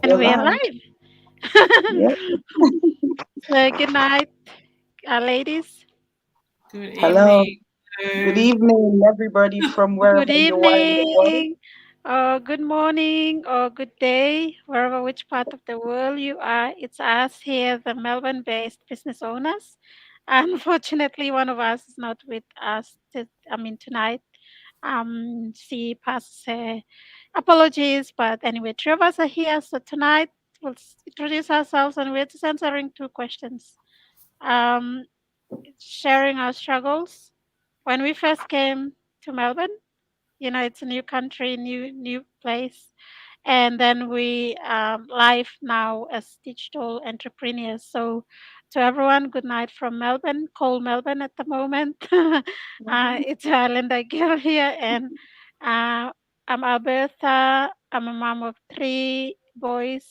And We're we're live. live. Yep. So, good night, ladies. Good Hello. evening. Good Hello. evening, everybody from Good wherever you are in the world. evening, or good morning, or good day, wherever which part of the world you are. It's us here, the Melbourne based business owners. Unfortunately, one of us is not with us, tonight. She passes her apologies, but anyway, three of us are here. So, tonight we'll introduce ourselves and we're just answering two questions. Um, Sharing our struggles. When we first came to Melbourne, it's a new country, new place, and then we live now as digital entrepreneurs. So, to everyone, good night from Melbourne, cold Melbourne at the moment. It's Linda Gill here, and uh, I'm Alberta. I'm a mom of three boys.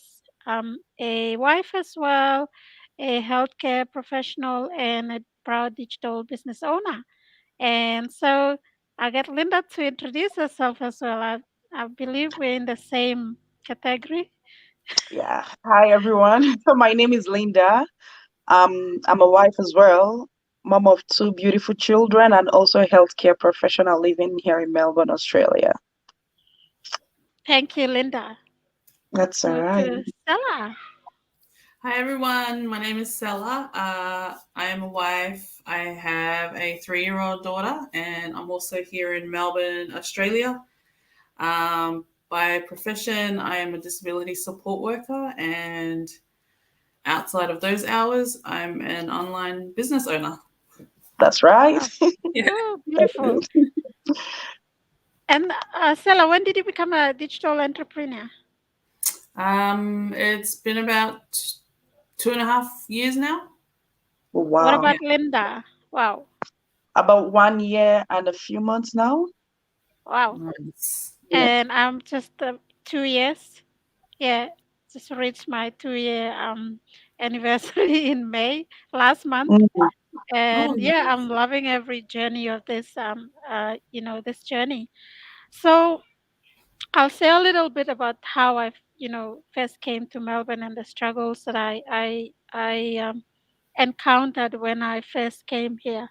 I'm a wife as well, a healthcare professional, and a proud digital business owner. And so I'll get Linda to introduce herself as well. I believe we're in the same category. Yeah. Hi, everyone. So my name is Linda. I'm a wife as well, mom of two beautiful children, and also a healthcare professional living here in Melbourne, Australia. Thank you, Linda. That's all Move right. to Stella. Hi, everyone. My name is Sella. I am a wife. I have a 3-year-old daughter, and I'm also here in Melbourne, Australia. By profession, I am a disability support worker, and outside of those hours, I'm an online business owner. That's right. Wow. Yeah. Oh, beautiful. And Stella, when did you become a digital entrepreneur? It's been about 2.5 years now. What Wow. Yeah. about Linda? Wow. About 1 year and a few months now. Wow. Nice. Yep. And I'm just 2 years. Yeah, just reached my 2 year anniversary in May last month. Mm, Oh, And yeah, I'm nice. loving every journey of this this journey. So I'll say a little bit about how I first came to Melbourne and the struggles that I encountered when I first came here.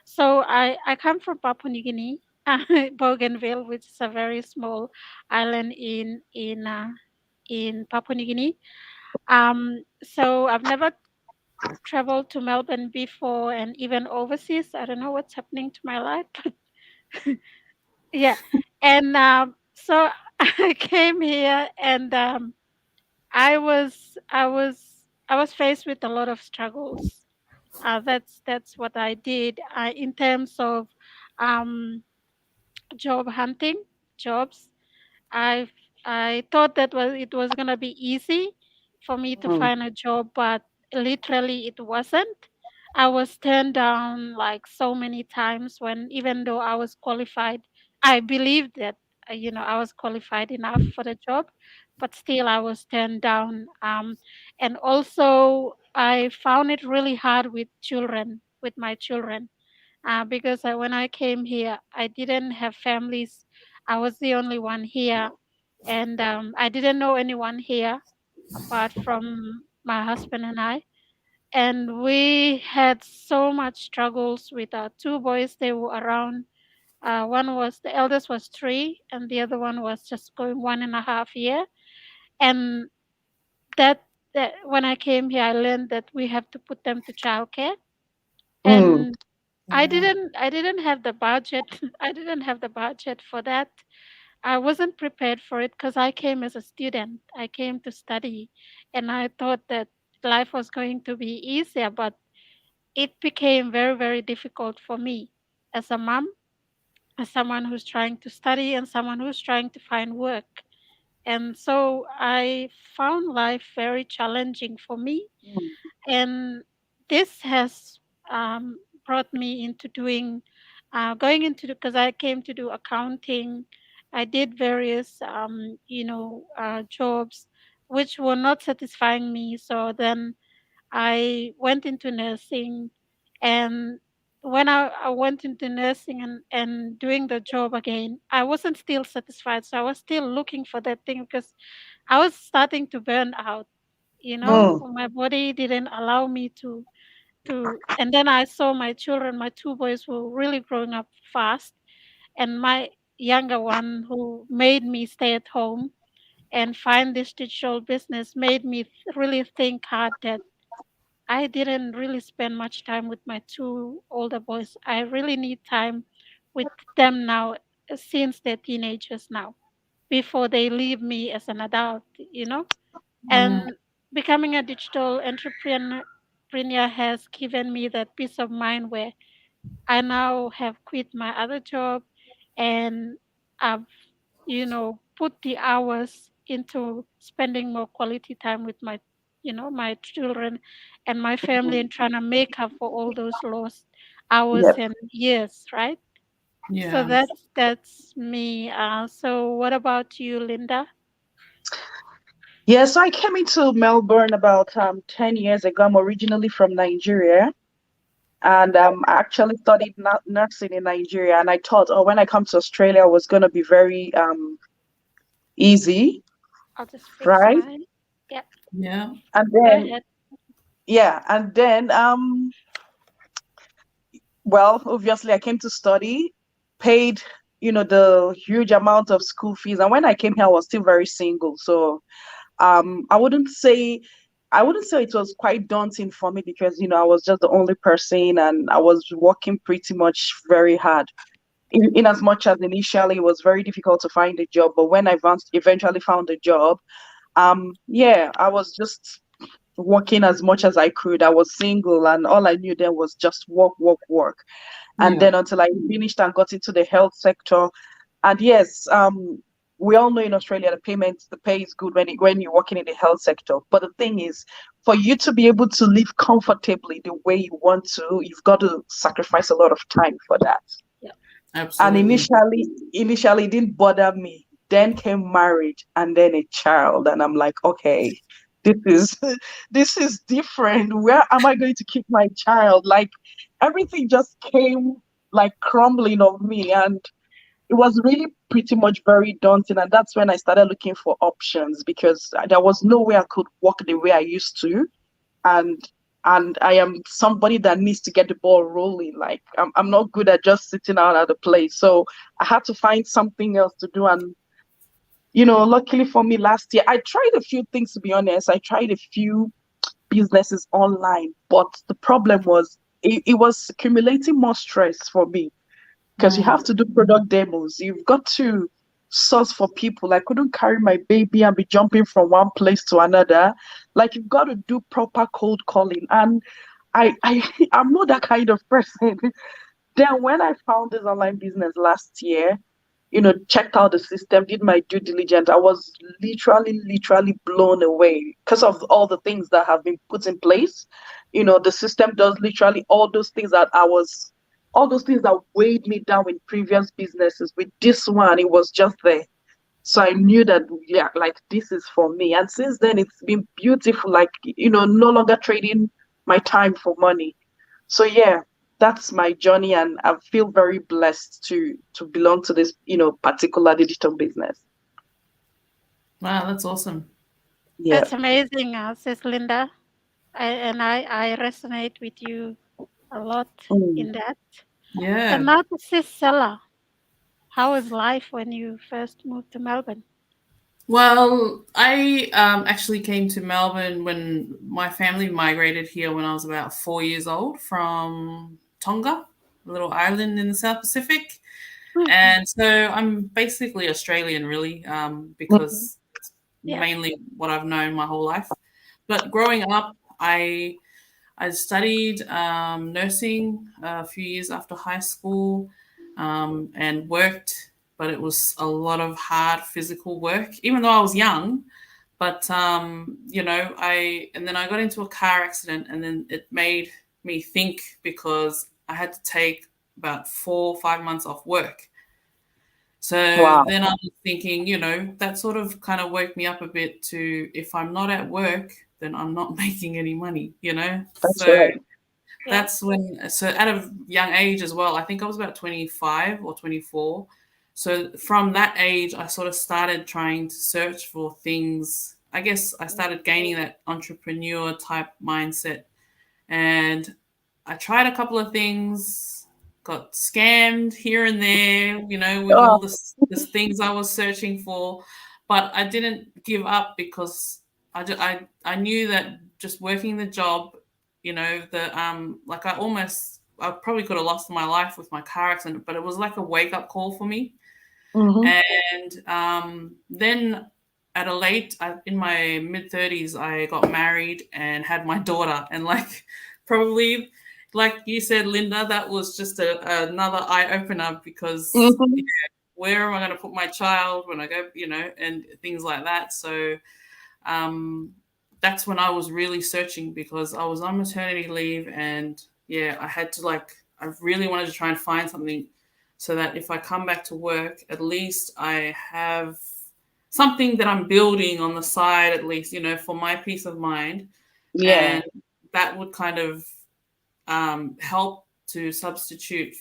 So I come from Papua New Guinea, Bougainville, which is a very small island in Papua New Guinea. So I've never traveled to Melbourne before, and even overseas. I don't know what's happening to my life, but yeah. And so I came here, and I was faced with a lot of struggles. That's what I did in terms of um, job hunting, jobs. I I thought it was gonna be easy for me to mm, find a job, but literally it wasn't. I was turned down like so many times when even though I was qualified, I believed that I was qualified enough for the job, but still I was turned down. And also I found it really hard with children, with my children because when I came here, I didn't have families. I was the only one here, and I didn't know anyone here apart from my husband and I. And we had so much struggles with our two boys. They were around. One was the eldest was 3, and the other one was just going 1.5 year. And that that when I came here, I learned that we have to put them to childcare. mm, And Yeah. I didn't have the budget. I didn't have the budget for that. I wasn't prepared for it because I came as a student. I came to study, and I thought that life was going to be easier, but it became very, very difficult for me as a mom, as someone who's trying to study and someone who's trying to find work. And so I found life very challenging for me, mm, and this has brought me into doing going into because I came to do accounting. I did various jobs which were not satisfying me, so then I went into nursing. And when I went into nursing and doing the job again, I wasn't still satisfied, so I was still looking for that thing because I was starting to burn out, you know, Mm, my body didn't allow me to and then I saw my children, my two boys were really growing up fast, and my younger one who made me stay at home and find this digital business made me really think hard that I didn't really spend much time with my two older boys. I really need time with them now, since they're teenagers now, before they leave me as an adult, you know? Mm, And becoming a digital entrepreneur has given me that peace of mind where I now have quit my other job, and I've, put the hours into spending more quality time with my children and my family, and trying to make up for all those lost hours yep. and years, right? So yeah. that's me. So what about you, Linda? Yeah, so I came into Melbourne about 10 years ago. I'm originally from Nigeria, and I actually studied nursing in Nigeria. And I thought, oh, when I come to Australia, it was going to be very easy, I'll just fix right? mine. Yeah, Yeah. And go then, ahead. yeah, and then, well, obviously, I came to study, paid, the huge amount of school fees. And when I came here, I was still very single. So I wouldn't say it was quite daunting for me because I was just the only person and I was working pretty much very hard. In as much as initially it was very difficult to find a job, but when I eventually found a job, yeah, I was just working as much as I could. I was single and all I knew then was just work, work, work. And Yeah. then until I finished and got into the health sector, and yes, we all know in Australia the pay is good when you're working in the health sector. But the thing is, for you to be able to live comfortably the way you want to, you've got to sacrifice a lot of time for that. Yeah, And Absolutely. initially it didn't bother me. Then came marriage and then a child, and I'm like, okay, this is this is different. Where am I going to keep my child? Like everything just came like crumbling on me, and it was really pretty much very daunting. And that's when I started looking for options because there was no way I could work the way I used to. And I am somebody that needs to get the ball rolling. Like I'm not good at just sitting out at the place. So I had to find something else to do. And luckily for me last year, I tried a few things to be honest. I tried a few businesses online, but the problem was it was accumulating more stress for me because you Mm, have to do product demos. You've got to source for people. I couldn't carry my baby and be jumping from one place to another. Like you've got to do proper cold calling. And I I'm not that kind of person. Then when I found this online business last year, checked out the system, did my due diligence, I was literally blown away because of all the things that have been put in place. The system does literally all those things that weighed me down in previous businesses. With this one, it was just there. So I knew that, yeah, like this is for me. And since then, it's been beautiful. Like, no longer trading my time for money. So yeah, that's my journey, and I feel very blessed to belong to this, particular digital business. wow, that's awesome. Yeah. that's amazing, says Linda. And I resonate with you a lot Mm. in that. And Yeah. now to sis Sella, how was life when you first moved to Melbourne? Well, I actually came to Melbourne when my family migrated here when I was about 4 years old from Tonga, a little island in the South Pacific. Mhm. And so I'm basically Australian, really, Mm. because it's Yeah. mainly what I've known my whole life. But growing up, I studied nursing a few years after high school and worked, but it was a lot of hard physical work, even though I was young. But and then I got into a car accident, and then it made me think because I had to take about 4 or 5 months off work. So Wow, then I was thinking, that sort of kind of woke me up a bit to if I'm not at work, then I'm not making any money. that's So right. Yeah. that's when, so at a young age as well, I think I was about 25 or 24. So from that age, I sort of started trying to search for things. I guess I started gaining that entrepreneur type mindset, and I tried a couple of things, got scammed here and there, with Oh, all this things I was searching for, but I didn't give up because I knew that just working the job, like I probably could have lost my life with my car accident, but it was like a wake up call for me. mm-hmm, And then at a in my mid 30s, I got married and had my daughter. And like, probably, like you said, Linda, that was just another eye opener because mm-hmm. where am I going to put my child when I go, and things like that. So um, that's when I was really searching because I was on maternity leave, and yeah, I had to I really wanted to try and find something so that if I come back to work, at least I have something that I'm building on the side, at least, for my peace of mind. Yeah, And that would kind of help to substitute,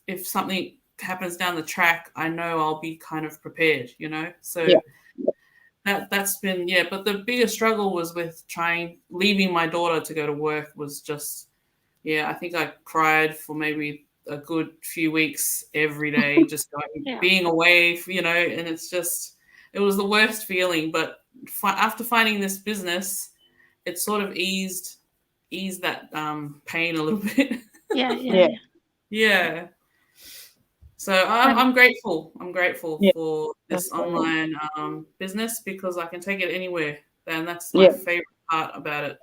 if something happens down the track, I know I'll be kind of prepared, yeah, So that's been, yeah, but the biggest struggle was with trying leaving my daughter to go to work was just, yeah, I think I cried for maybe a good few weeks every day, just going, Yeah. being away, and it was the worst feeling. But after finding this business, it sort of eased that pain a little bit. Yeah. Yeah. yeah, Yeah. Yeah. So I'm, And I'm grateful. I'm grateful yeah. for That's this right. online business because I can take it anywhere, and that's my Yeah, favorite part about it.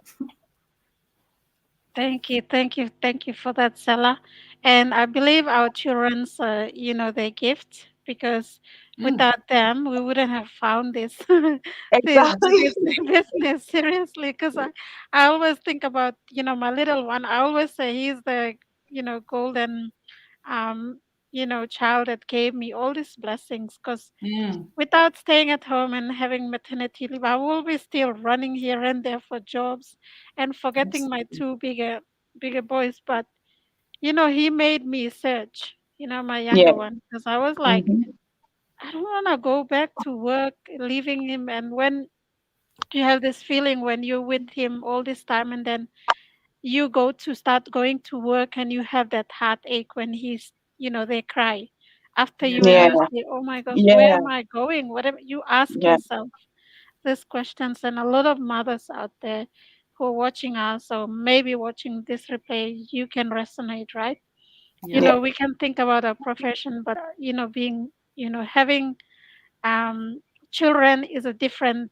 thank you, thank you, thank you for that, Stella. And I believe our children's, their gift, because Mm, without them, we wouldn't have found this exactly. this business seriously. Because I always think about, my little one. I always say he's the, golden, um, child that gave me all these blessings. Because mm, without staying at home and having maternity leave, I will be still running here and there for jobs and forgetting my absolutely. two bigger boys. But he made me search, my Yeah, younger one, because I was like, mm-hmm. I don't want to go back to work, leaving him. And when you have this feeling when you're with him all this time, and then you go to start going to work, and you have that heartache when they cry. After Yeah, you say, oh my gosh, where yeah, am I going? Whatever you ask yeah, yourself these questions. And a lot of mothers out there who are watching us, or maybe watching this replay, you can resonate, right? Yeah. yeah, We can think about our profession, but being, having um, children is a different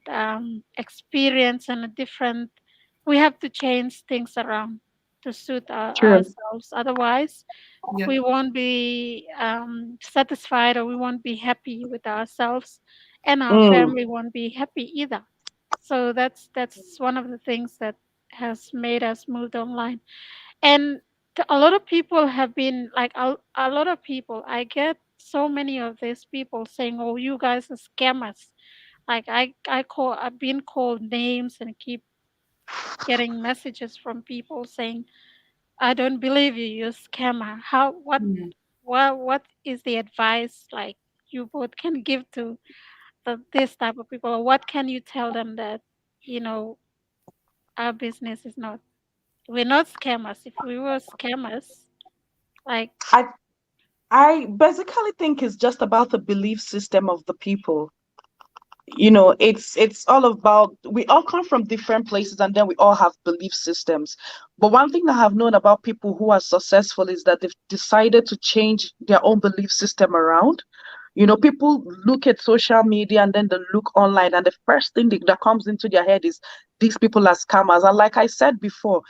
experience, and a different. We have to change things around to suit true. ourselves. Otherwise, Yeah. we won't be satisfied, or we won't be happy with ourselves, and our Mm, family won't be happy either. So that's one of the things that has made us move online. And a lot of people have been like, a lot of people, I get so many of these people saying, oh, you guys are scammers. Like, I've been called names, and keep getting messages from people saying, I don't believe you, you're a scammer. Mm, What is the advice, like, you both can give to this type of people? Or what can you tell them that, you know, our business is not, we're not scammers. If we were scammers, like, I I basically think it's just about the belief system of the people. It's all about, we all come from different places, and then we all have belief systems. But one thing I have known about people who are successful is that they've decided to change their own belief system around. People look at social media, and then they look online, and the first thing that comes into their head is these people are scammers. And like I said before,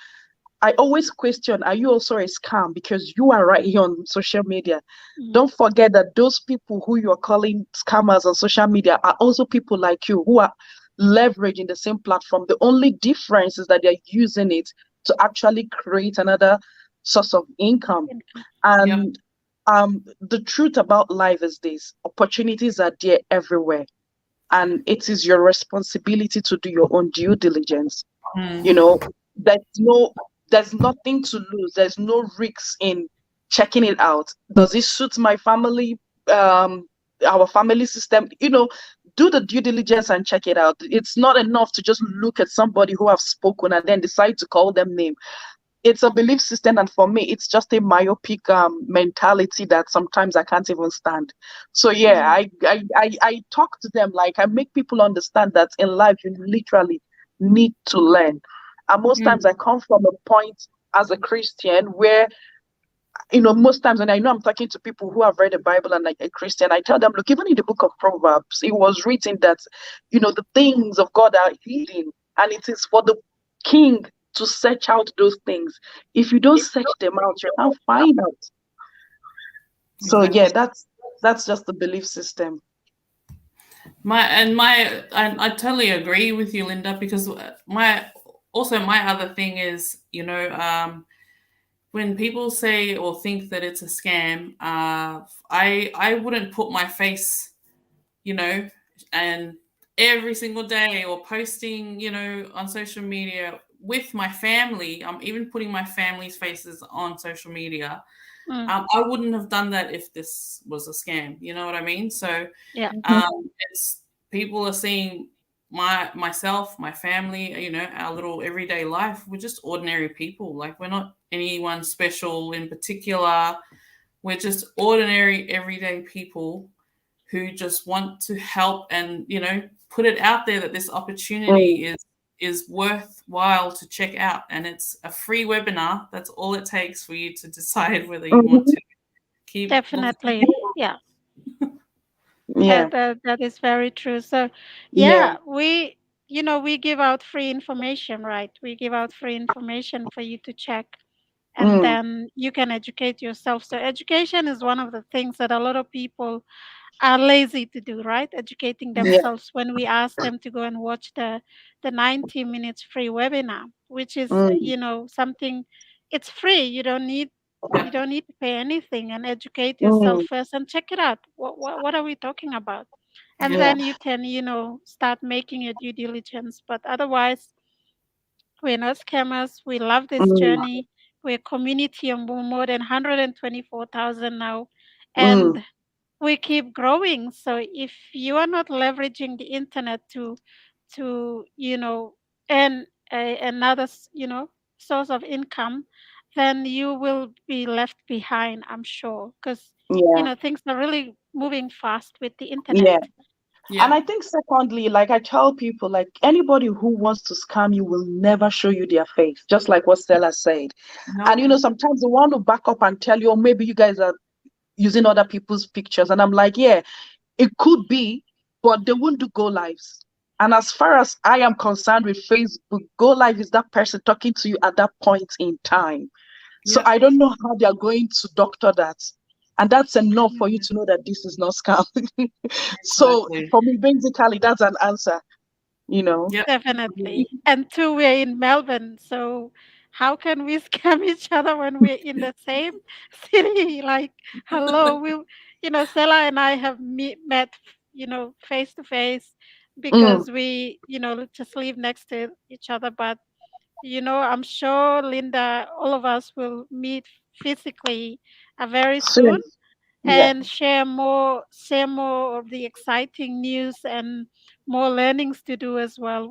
I always question, are you also a scam? Because you are right here on social media. mm, Don't forget that those people who you're calling scammers on social media are also people like you who are leveraging the same platform. The only difference is that they're using it to actually create another source of income. income. yep. And the truth about life is this: opportunities are there everywhere. And it is your responsibility to do your own due diligence. you Mm, know there's no there's nothing to lose. There's no risks in checking it out. Does it suit my family? our family system, do the due diligence and check it out. It's not enough to just look at somebody who have spoken and then decide to call them name. It's a belief system, and for me it's just a myopic mentality that sometimes I can't even stand. So yeah, Mm, I talk to them, like I make people understand that in life you literally need to learn. And most times I Mm. come from a point as a Christian where, most times when I know I'm talking to people who have read the Bible and like a Christian, I tell them, look, even in the book of Proverbs, it was written that, the things of God are hidden, and it is for the king to search out those things. If you don't search them out, you can't find out. So yeah, Exactly. that's just the belief system. I totally agree with you, Linda, because my other thing is, when people say or think that it's a scam, I wouldn't put my face, you know, and every single day or posting, on social media with my family. I'm even putting my family's faces on social media. mm, I wouldn't have done that if this was a scam. You know what I mean? So yeah, Mhm. it's people are seeing myself, my family, our little everyday life. We're just ordinary people. Like we're not anyone special in particular. We're just ordinary everyday people who just want to help and put it out there that this Mm, opportunity is worthwhile to check out, and it's a free webinar. That's all it takes for you to decide whether you want mhm. to keep looking. definitely. Yeah, Yeah, that is very true. So, yeah. yeah, we give out free information, right? We give out free information for you to check, and Mm, then you can educate yourself. So, education is one of the things that a lot of people are lazy to do, right? Educating yeah. themselves when we ask them to go and watch the 90 minutes free webinar, which is, Mm, something. It's free. You don't need to pay anything, and educate yourself mm, first and check it out. What are we talking about? And Yeah. yeah. then you can, start making your due diligence. But otherwise, we're not scammers. We love this Mm, journey. We're a community of more than 124,000 now. mm, And we keep growing. So if you are not leveraging the internet to earn another source of income, then you will be left behind. I'm sure, because yeah. things are really moving fast with the internet. Yeah. And Yeah. I think secondly, like I tell people, like anybody who wants to scam you will never show you their face, just like what Stella said. And No. sometimes they want to back up and tell you, oh, maybe you guys are using other people's pictures. And I'm like, yeah, it could be, but they won't do go lives. And as far as I am concerned with Facebook, go live is that person talking to you at that point in time. So Yeah. I don't know how they are going to doctor that. And that's enough for you Mm. to know that this is not scam. So Exactly. for me, basically, that's an answer, you know. Yep. Definitely. And two, we're in Melbourne, so how can we scam each other when we're in the same city? Like, hello, Stella and I have met, face to face Mm, because we, just live next to each other. But, I'm sure Linda, all of us will meet physically very soon soon. Yeah. and share more of the exciting news and more learnings to do as well.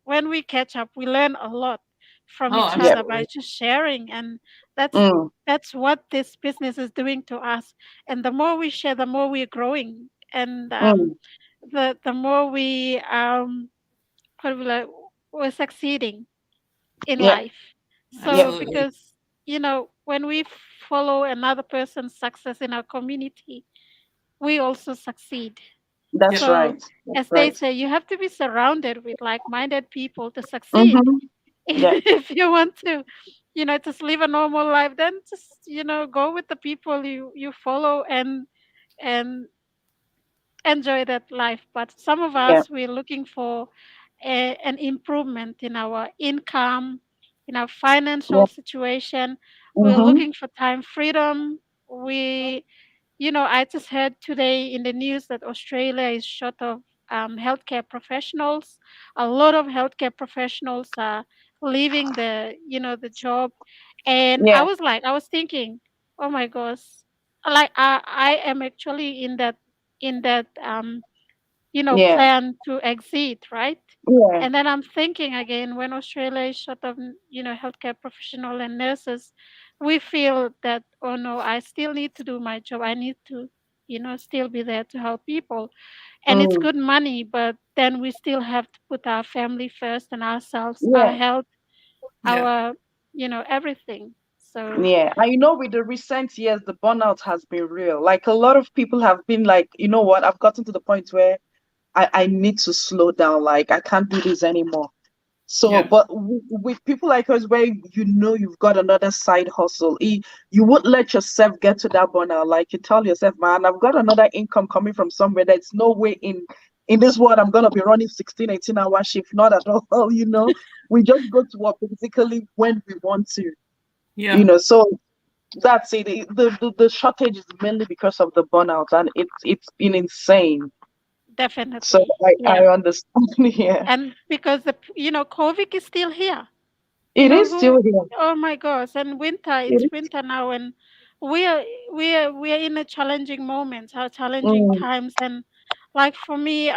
When we catch up, we learn a lot from Oh, each Yeah. other by absolutely. just sharing, and that's Mm, that's what this business is doing to us. And the more we share, the more we're growing, and mm, the more what do we like, we're succeeding in yeah. life. Yeah. So Absolutely. because when we follow another person's success in our community, we also succeed. That's Yep. right. So, That's as they right. say, you have to be surrounded with like minded people to succeed. Mm-hmm. Yeah. If you want to, just live a normal life, then just, go with the people you follow and enjoy that life. But some of Yeah. us, we're looking for an improvement in our income, in our financial Yeah. situation. We're Mm-hmm. looking for time freedom. I just heard today in the news that Australia is short of healthcare professionals. A lot of healthcare professionals are leaving the job, and Yeah. I was thinking, oh my gosh, like I am actually in that. in that Yeah. plan to exit, right? Yeah. And then I'm thinking again, when Australia is short of, healthcare professional and nurses, we feel that, oh no, I still need to do my job. I need to, still be there to help people. And it's Mm. good money, but then we still have to put our family first and ourselves, our Yeah. health, Yeah. our, everything. So Yeah. And with the recent years, the burnout has been real. Like a lot of people have been like, you know what, I've gotten to the point where I need to slow down. Like I can't do this anymore. So, Yeah. but with people like us, where you've got another side hustle, you won't let yourself get to that burnout. Like you tell yourself, man, I've got another income coming from somewhere. That's no way in this world I'm gonna be running 16, 18 hour shift. Not at all. We just go to work basically when we want to. Yeah. So that's it. The shortage is mainly because of the burnout, and it's been insane. So definitely, I yeah. understand. Yeah, And because COVID is still here. You it know is who? still here. Oh my gosh! And winter, It it's is. winter now, and we are in a challenging moment, our challenging Mm, times, and like for me,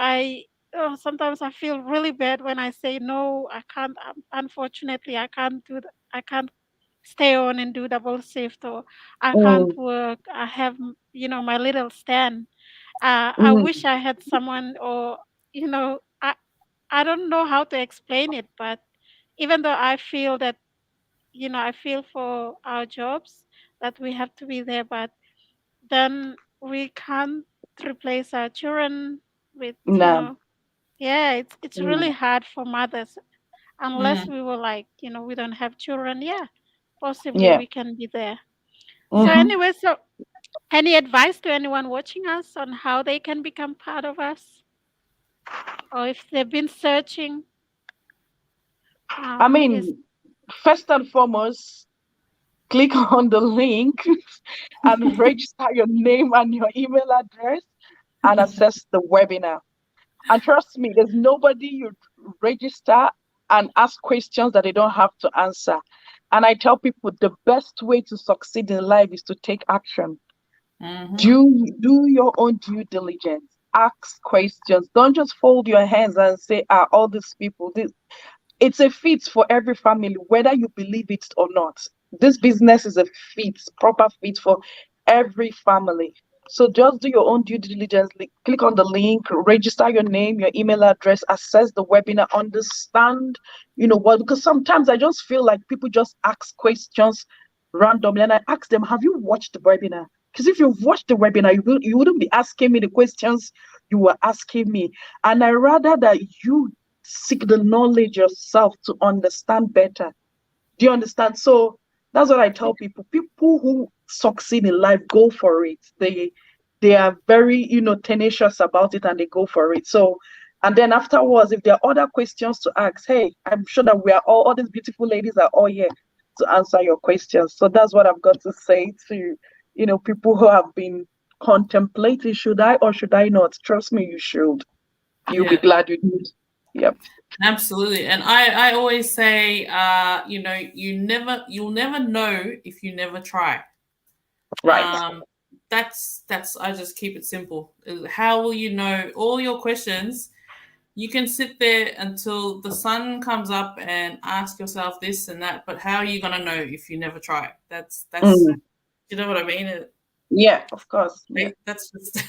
sometimes I feel really bad when I say no, I can't. Unfortunately, I can't do that. I can't stay on and do double shift, or I can't mm, work. I have my little stand. I wish mm, I had someone, or I don't know how to explain it, but even though I feel that, I feel for our jobs that we have to be there, but then we can't replace our children with, no. yeah, it's really Mm, hard for mothers unless Mm. we were like, we don't have children. Yeah, possibly yeah. we can be there. So Mm-hmm. anyway, so any advice to anyone watching us on how they can become part of us, or if they've been searching? I Is mean, first and foremost, click on the link and register your name and your email address and access the webinar. And trust me, there's nobody you register and ask questions that they don't have to answer. And I tell people the best way to succeed in life is to take action. Mm-hmm. Do your own due diligence. Ask questions. Don't just fold your hands and say, all these people, it's a fit for every family, whether you believe it or not. This business is a fit, proper fit for every family. So just do your own due diligence. Click on the link, register your name, your email address, access the webinar, understand, what, because sometimes I just feel like people just ask questions randomly. And I ask them, have you watched the webinar? Because if you've watched the webinar, you wouldn't be asking me the questions you were asking me. And I rather that you seek the knowledge yourself to understand better. Do you understand? So that's what I tell people. People who succeed in life go for it. They are very, tenacious about it and they go for it. So and then afterwards, if there are other questions to ask, hey, I'm sure that we are all these beautiful ladies are all here to answer your questions. So that's what I've got to say to, people who have been contemplating, should I or should I not? Trust me, you should. You'll be Yeah. glad you did. Yep. Absolutely. And I always say, you'll never know if you never try. Right. That's I just keep it simple. How will you know all your questions? You can sit there until the sun comes up and ask yourself this and that, but how are you gonna know if you never try? That's Mm. you know what I mean? Yeah, of course. Yeah. That's just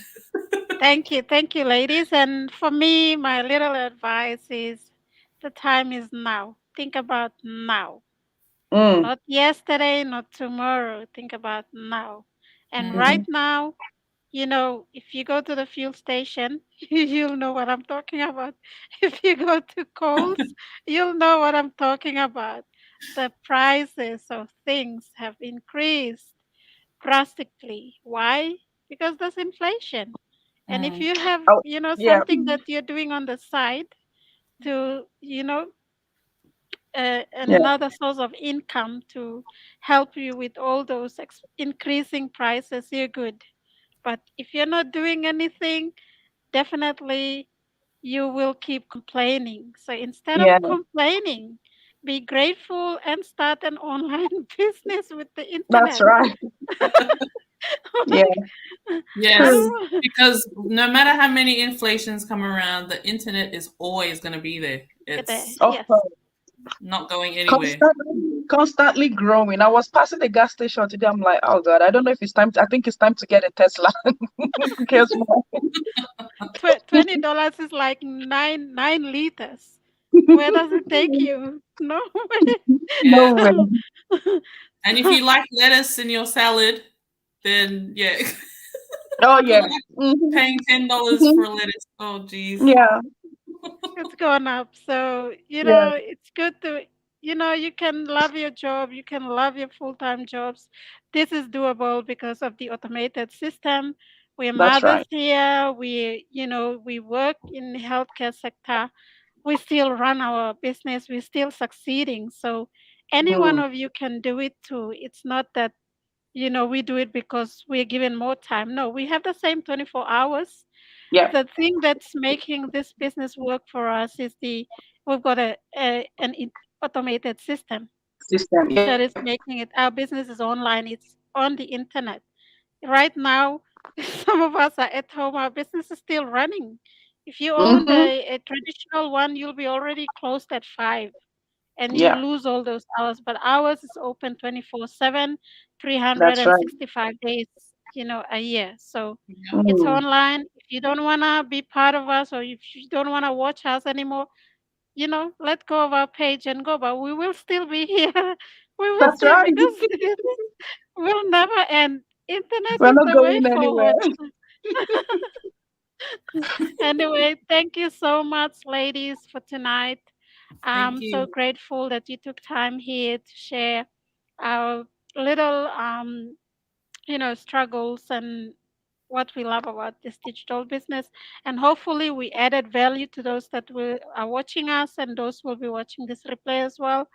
Thank you, ladies. And for me, my little advice is the time is now. Think about now, Mm. not yesterday, not tomorrow. Think about now. And mm-hmm. right Mm-hmm. now, if you go to the fuel station, you'll know what I'm talking about. If you go to Coles, you'll know what I'm talking about. The prices of things have increased drastically. Why? Because there's inflation. And if Mm, you have, Oh, yeah. something that you're doing on the side to, Yeah. another source of income to help you with all those increasing prices, you're good. But if you're not doing anything, definitely you will keep complaining. So instead Yeah. of complaining, be grateful and start an online business with the That's internet. right. Yeah, I Yes, true. don't because no matter how many inflations come around, the internet is always going to be there. get there. It's Of Yes. course. not going anywhere. Constantly growing. I was passing the gas station today. I'm like, oh God, I don't know if it's time. I think it's time to get a Tesla. Guess what? $20 is like nine liters. Where does it take you? Nowhere. Yeah. No way. And if you like lettuce in your salad, then yeah, Oh good yeah. luck Hmm. paying $10 Hmm. for lettuce. Oh, geez. Yeah. It's gone up. So, Yeah. it's good to, you can love your job, you can love your full-time jobs. This is doable because of the automated system. We're That's mothers right. here. We work in the healthcare sector. We still run our business. We're still succeeding. So any one Mm. of you can do it too. It's not that, we do it because we're given more time. No, we have the same 24 hours. Yeah. The thing that's making this business work for us is we've got automated system System. Yep. that is making it. Our business is online. It's on the internet right now. Some of us are at home. Our business is still running. If you owned Hmm. a traditional one, you'll be already closed at 5 and you Yeah. lose all those hours. But ours is open 24/7, three hundred That's and right. sixty-five days, a year. So Yeah. it's Mm. online. If you don't want to be part of us or if you don't want to watch us anymore, let go of our page and go. But we will still be here. We will That's still right. because this will never end. Internet We're is not the way going anywhere. forward. Anyway, thank you so much, ladies, for tonight. Thank I'm so you. grateful that you took time here to share our little, struggles and what we love about this digital business. And hopefully, we added value to those that are watching us and those who will be watching this replay as well.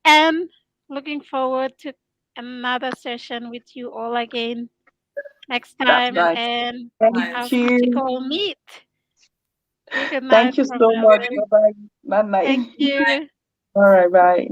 And looking forward to another session with you all again next That's time right. Yes. and Thank our Guys. you. physical meet. Good night Thank you from so much. Melbourne. Bye bye. Bye night. Thank you. All right. Bye.